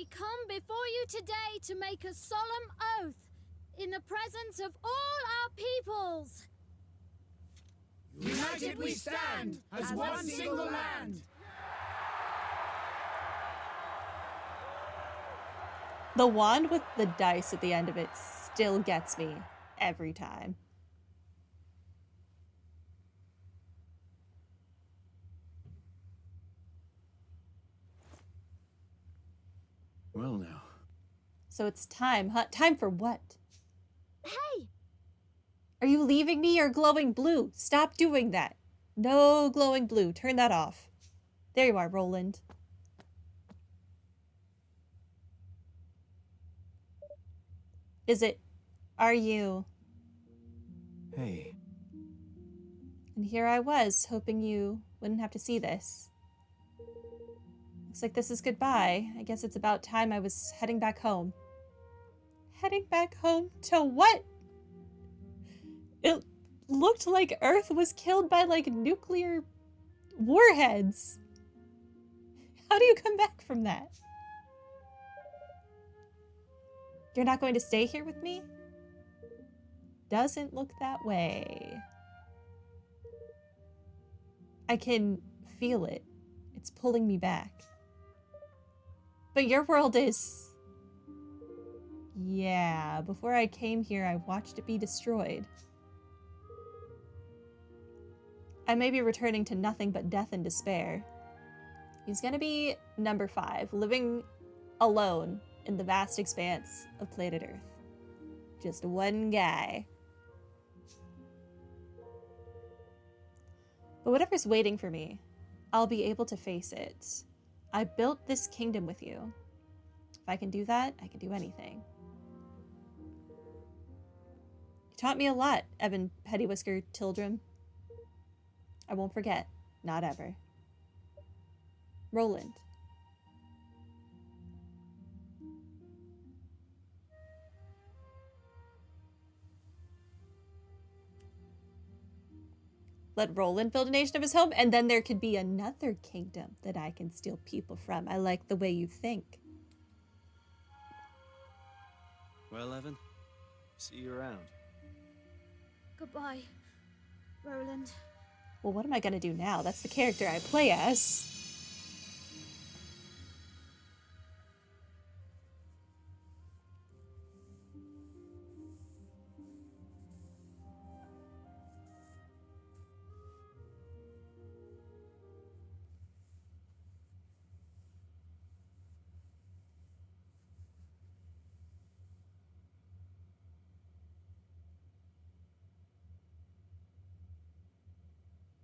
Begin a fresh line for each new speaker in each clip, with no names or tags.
We come before you today to make a solemn oath in the presence of all our peoples.
United we stand as one single land.
The wand with the dice at the end of it still gets me every time.
Well now.
So it's time, huh? Time for what?
Hey!
Are you leaving me or glowing blue? Stop doing that. No glowing blue. Turn that off. There you are, Roland. Are you?
Hey.
And here I was, hoping you wouldn't have to see this. Looks like this is goodbye. I guess it's about time I was heading back home. Heading back home to what? It looked like Earth was killed by, like, nuclear warheads. How do you come back from that? You're not going to stay here with me? Doesn't look that way. I can feel it. It's pulling me back. But your world is... Yeah, before I came here, I watched it be destroyed. I may be returning to nothing but death and despair. He's gonna be number 5, living alone in the vast expanse of planet Earth. Just one guy. But whatever's waiting for me, I'll be able to face it. I built this kingdom with you. If I can do that, I can do anything. You taught me a lot, Evan Pettywhisker Tildrum. I won't forget. Not ever. Roland. Let Roland build a nation of his home, and then there could be another kingdom that I can steal people from. I like the way you think.
Well, Evan, see you around.
Goodbye, Roland.
Well, what am I gonna do now? That's the character I play as.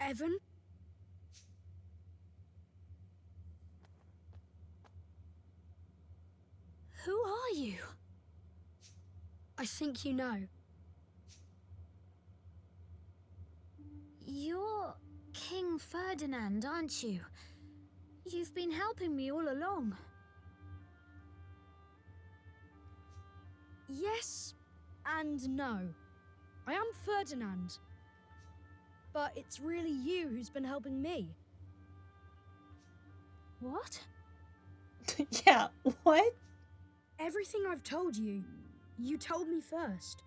Evan? Who are you?
I think you know.
You're King Ferdinand, aren't you? You've been helping me all along.
Yes and no. I am Ferdinand. But it's really you who's been helping me.
What?
Yeah, what?
Everything I've told you, you told me first.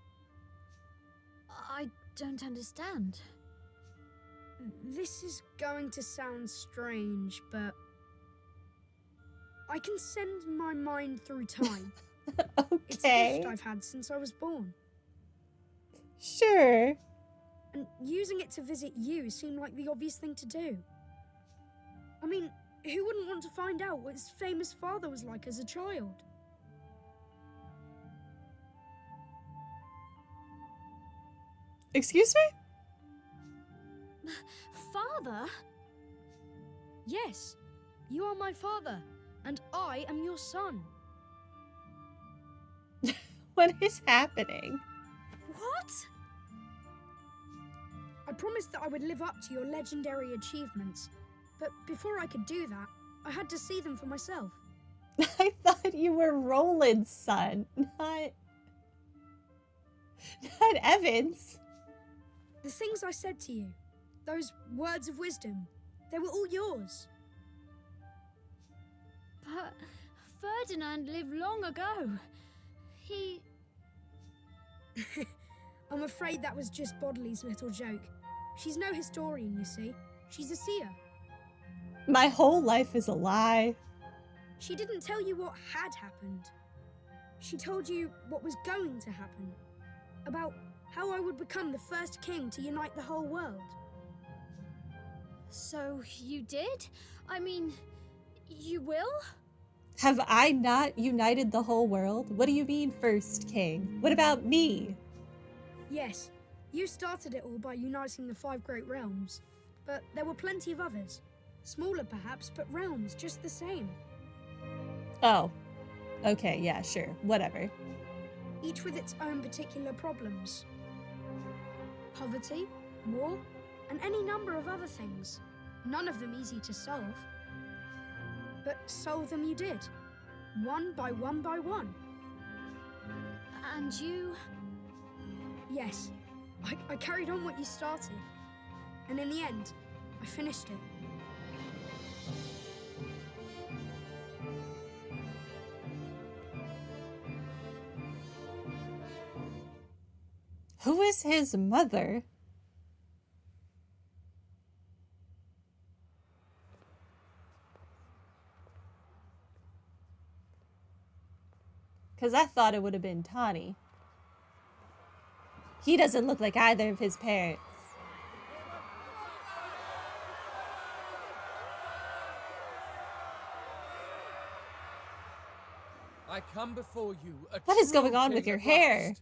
I don't understand.
This is going to sound strange, but I can send my mind through time. It's a gift I've had since I was born.
Sure.
And using it to visit you seemed like the obvious thing to do. I mean, who wouldn't want to find out what his famous father was like as a child?
Excuse me?
Father?
Yes, you are my father, and I am your son.
What is happening?
What?
I promised that I would live up to your legendary achievements, but before I could do that, I had to see them for myself.
I thought you were Roland's son, not Evan's.
The things I said to you, those words of wisdom, they were all yours.
But Ferdinand lived long ago. He...
I'm afraid that was just Bodley's little joke. She's no historian, you see. She's a seer.
My whole life is a lie.
She didn't tell you what had happened. She told you what was going to happen. About how I would become the first king to unite the whole world.
So you did? I mean, you will?
Have I not united the whole world? What do you mean, first king? What about me?
Yes, you started it all by uniting the 5 great realms. But there were plenty of others. Smaller perhaps, but realms just the same.
Oh. Okay, yeah, sure. Whatever.
Each with its own particular problems. Poverty, war, and any number of other things. None of them easy to solve. But solve them you did. One by one by one.
And you?
Yes. I carried on what you started. And in the end, I finished it.
Who is his mother? Because I thought it would have been Tawny. He doesn't look like either of his parents.
I come before you,
What is going on with your hair?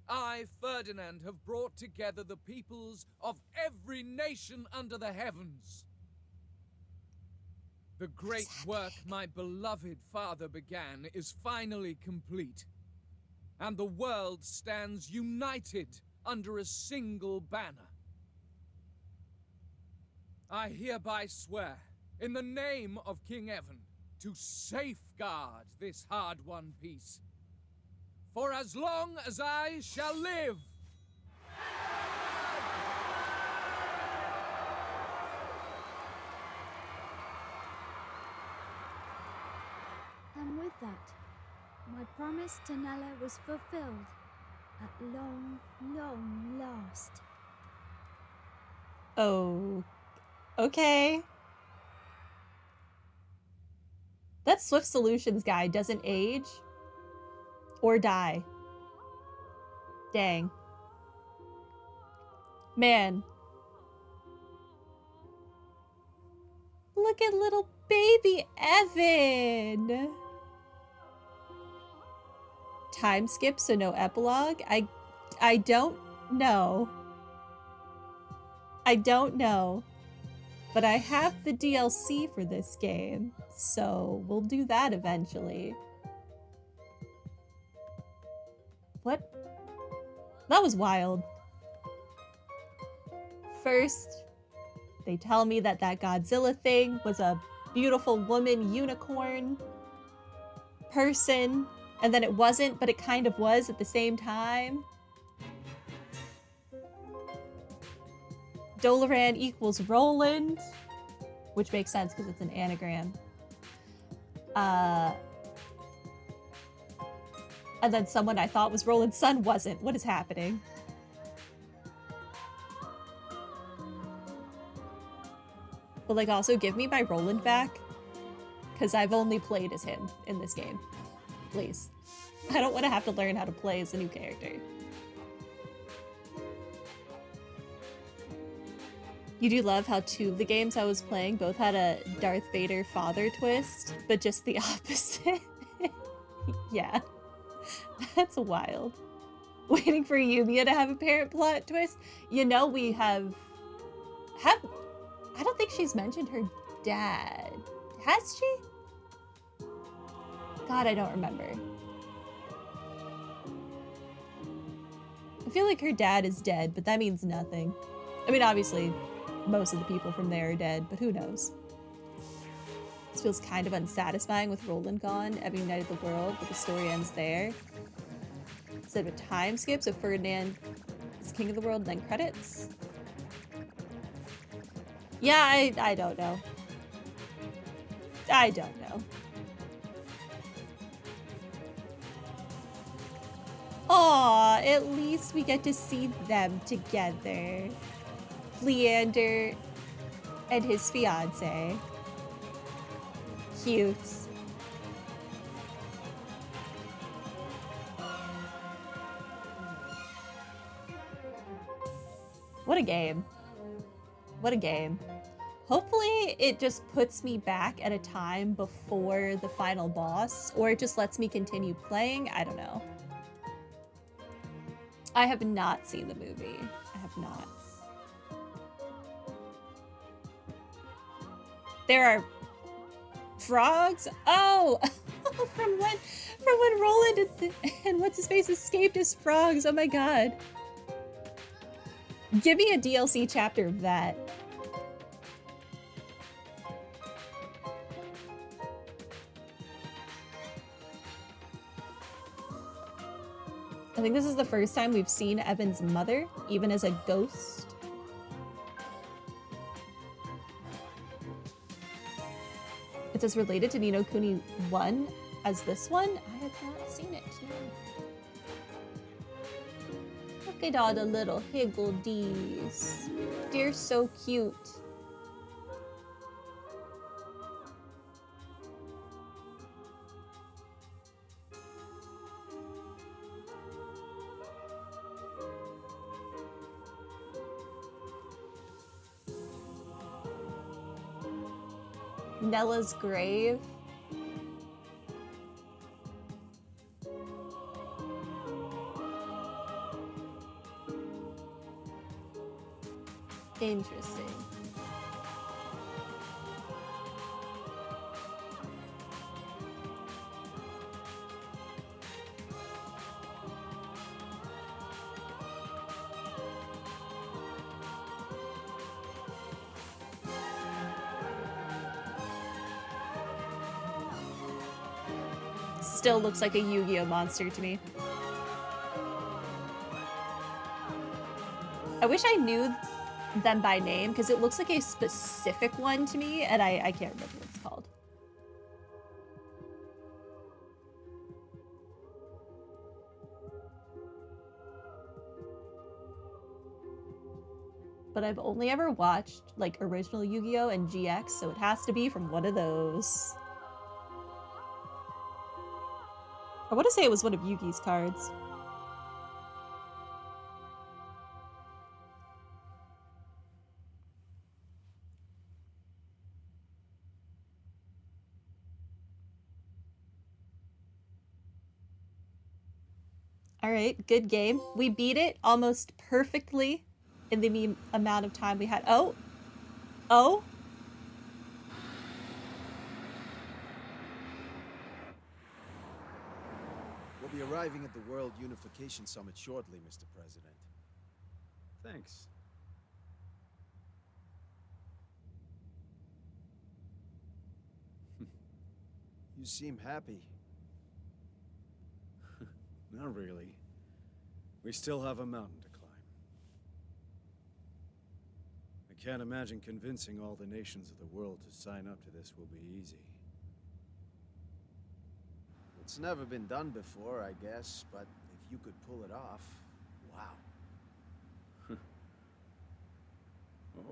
I, Ferdinand, have brought together the peoples of every nation under the heavens. The great work my beloved father began is finally complete, and the world stands united under a single banner. I hereby swear, in the name of King Evan, to safeguard this hard-won peace, for as long as I shall live.
And with that, my promise to Nella was fulfilled at long, long last.
Oh, okay. That Swift Solutions guy doesn't age or die. Dang. Man. Look at little baby Evan. Time skip, so no epilogue? I don't know. I don't know. But I have the DLC for this game, so we'll do that eventually. What? That was wild. First, they tell me that Godzilla thing was a beautiful woman unicorn person, and then it wasn't, but it kind of was at the same time. Dolaran equals Roland, which makes sense because it's an anagram. And then someone I thought was Roland's son wasn't. What is happening? But like, also give me my Roland back, because I've only played as him in this game. Please. I don't want to have to learn how to play as a new character. You do love how 2 of the games I was playing both had a Darth Vader father twist, but just the opposite. Yeah. That's wild. Waiting for Yumia to have a parent plot twist. You know, we have... I don't think she's mentioned her dad. Has she? God, I don't remember. I feel like her dad is dead, but that means nothing. I mean, obviously, most of the people from there are dead, but who knows? This feels kind of unsatisfying with Roland gone, having united the world, but the story ends there. Instead of a time skip, so Ferdinand is king of the world, and then credits? Yeah, I don't know. I don't know. Aw, at least we get to see them together. Leander and his fiance. Cute. What a game. What a game. Hopefully it just puts me back at a time before the final boss, or it just lets me continue playing. I don't know. I have not seen the movie. I have not. There are frogs? Oh! from when Roland and what's his face escaped as frogs. Oh my god. Give me a DLC chapter of that. I think this is the first time we've seen Evan's mother, even as a ghost. It says related to Ni no Kuni 1 as this one. I have not seen it, no. Look at all the little higgledies. They're so cute. Nella's grave. Interesting. Still looks like a Yu-Gi-Oh monster to me. I wish I knew them by name, because it looks like a specific one to me, and I can't remember what it's called. But I've only ever watched, like, original Yu-Gi-Oh! And GX, so it has to be from one of those. I want to say it was one of Yugi's cards. All right, good game. We beat it almost perfectly in the amount of time we had. Oh. Oh.
We'll be arriving at the World Unification Summit shortly, Mr. President. Thanks. You seem happy. Not really. We still have a mountain to climb. I can't imagine convincing all the nations of the world to sign up to this will be easy. It's never been done before, I guess, but if you could pull it off, wow.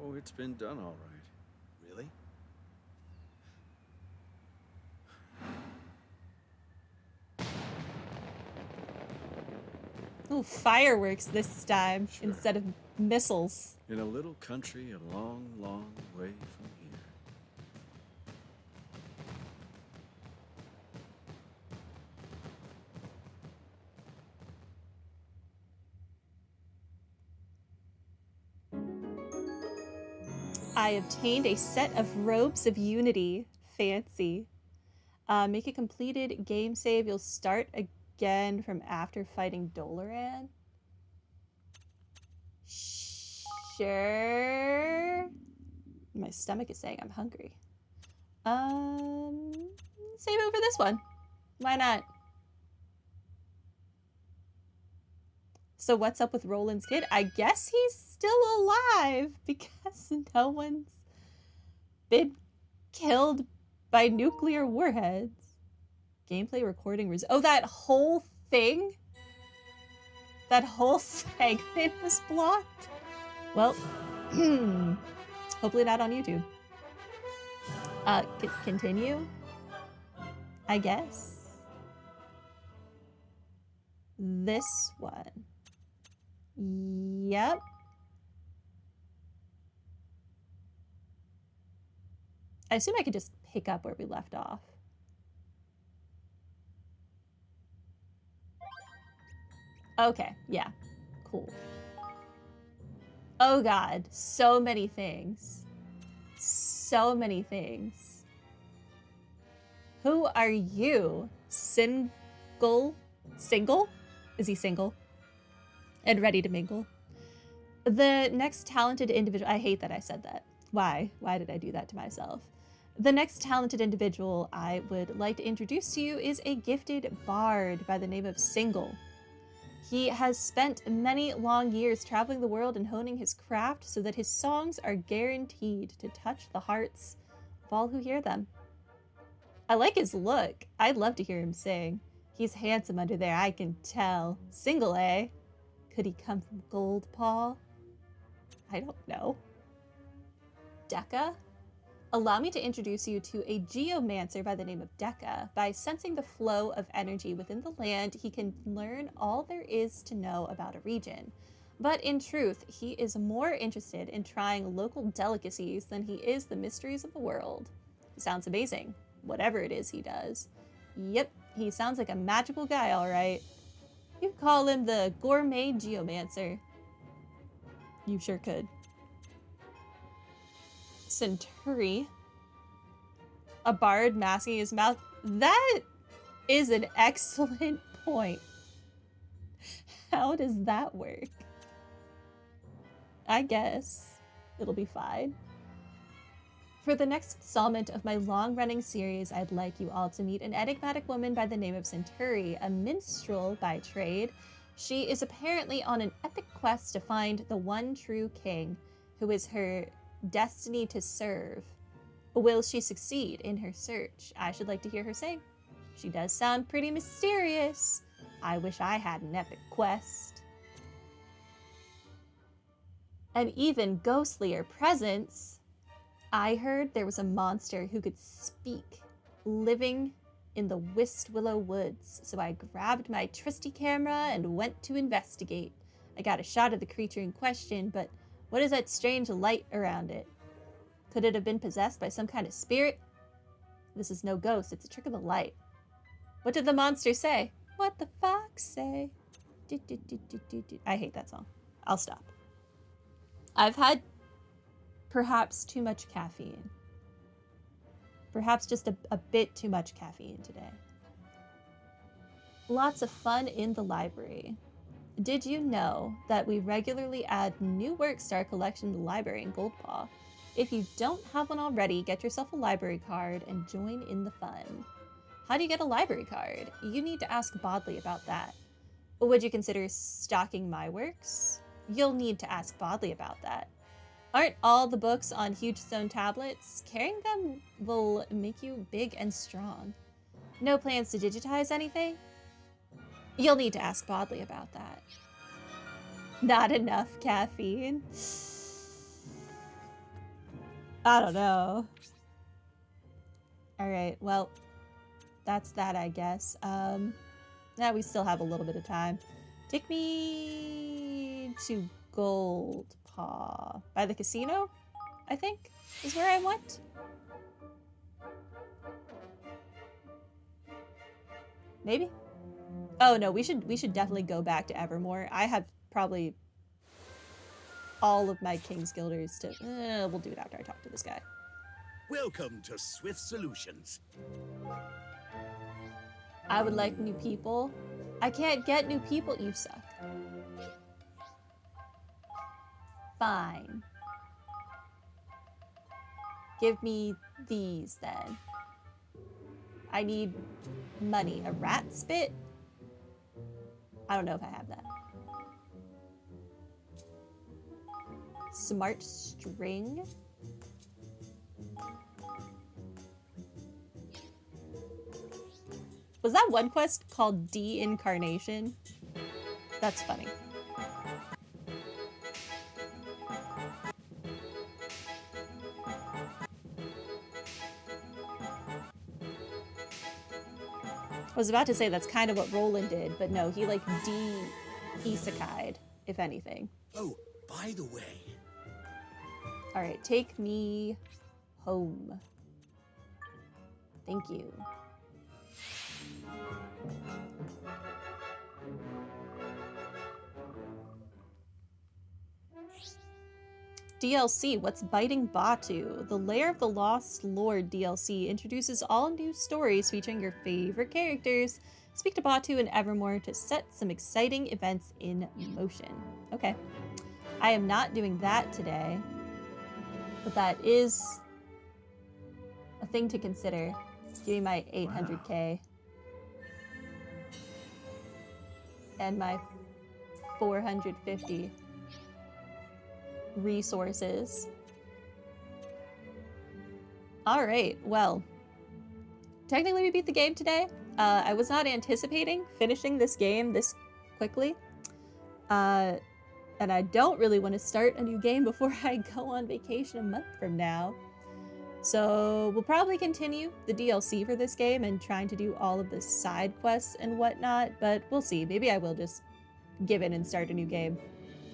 Oh, it's been done all right. Really?
Oh, fireworks this time
Sure.
instead of missiles.
In a little country a long, long way from here.
I obtained a set of robes of unity. Fancy. Make a completed game save. You'll start again from after fighting Dolaran. Sure. My stomach is saying I'm hungry. Save over this one. Why not? So what's up with Roland's kid? I guess he's still alive because no one's been killed by nuclear warheads. Gameplay recording oh, that whole thing? That whole segment was blocked? Well, hopefully not on YouTube. Continue? I guess. This one. Yep. I assume I could just pick up where we left off. Okay, yeah. Cool. Oh god, so many things. So many things. Who are you? Single? Is he single? And ready to mingle? The next talented individual... I hate that I said that. Why? Why did I do that to myself? The next talented individual I would like to introduce to you is a gifted bard by the name of Single. He has spent many long years traveling the world and honing his craft so that his songs are guaranteed to touch the hearts of all who hear them. I like his look. I'd love to hear him sing. He's handsome under there, I can tell. Single, eh? Could he come from Gold Paw? I don't know. Decca? Allow me to introduce you to a geomancer by the name of Decca. By sensing the flow of energy within the land, he can learn all there is to know about a region. But in truth, he is more interested in trying local delicacies than he is the mysteries of the world. He sounds amazing, whatever it is he does. Yep, he sounds like a magical guy, all right. You could call him the gourmet geomancer. You sure could. Centuri. A bard masking his mouth. That is an excellent point. How does that work? I guess it'll be fine. For the next installment of my long-running series, I'd like you all to meet an enigmatic woman by the name of Centuri, a minstrel by trade. She is apparently on an epic quest to find the one true king, who is her destiny to serve. Will she succeed in her search? I should like to hear her sing. She does sound pretty mysterious. I wish I had an epic quest. And even ghostlier presence. I heard there was a monster who could speak, living in the Wistwillow Woods, so I grabbed my trusty camera and went to investigate. I got a shot of the creature in question, but what is that strange light around it? Could it have been possessed by some kind of spirit? This is no ghost, it's a trick of the light. What did the monster say? What the fox say? I hate that song. I'll stop. I've had perhaps too much caffeine. Perhaps just a bit too much caffeine today. Lots of fun in the library. Did you know that we regularly add new works to our collection in the library in Goldpaw? If you don't have one already, get yourself a library card and join in the fun. How do you get a library card? You need to ask Bodley about that. Would you consider stocking my works? You'll need to ask Bodley about that. Aren't all the books on huge stone tablets? Carrying them will make you big and strong. No plans to digitize anything? You'll need to ask Bodley about that. Not enough caffeine? I don't know. Alright, well, that's that, I guess. Now we still have a little bit of time. Take me to Goldpaw. By the casino, I think, is where I went. Maybe? Oh no, we should definitely go back to Evermore. I have probably all of my King's Guilders to... we'll do it after I talk to this guy.
Welcome to Swift Solutions.
I would like new people. I can't get new people, you suck. Fine. Give me these then. I need money. A rat spit? I don't know if I have that. Smart string? Was that one quest called De-Incarnation? That's funny. I was about to say that's kind of what Roland did, but no, he like de-isekai'd, if anything.
Oh, by the way,
Alright, take me home. Thank you. DLC, What's Biting Batu? The Lair of the Lost Lord DLC introduces all new stories featuring your favorite characters. Speak to Batu and Evermore to set some exciting events in motion. Okay. I am not doing that today, but that is a thing to consider. Give me my 800k. And my 450 resources. Alright, well. Technically we beat the game today. I was not anticipating finishing this game this quickly. And I don't really want to start a new game before I go on vacation a month from now. So we'll probably continue the DLC for this game and trying to do all of the side quests and whatnot, but we'll see. Maybe I will just give in and start a new game,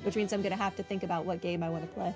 which means I'm going to have to think about what game I want to play.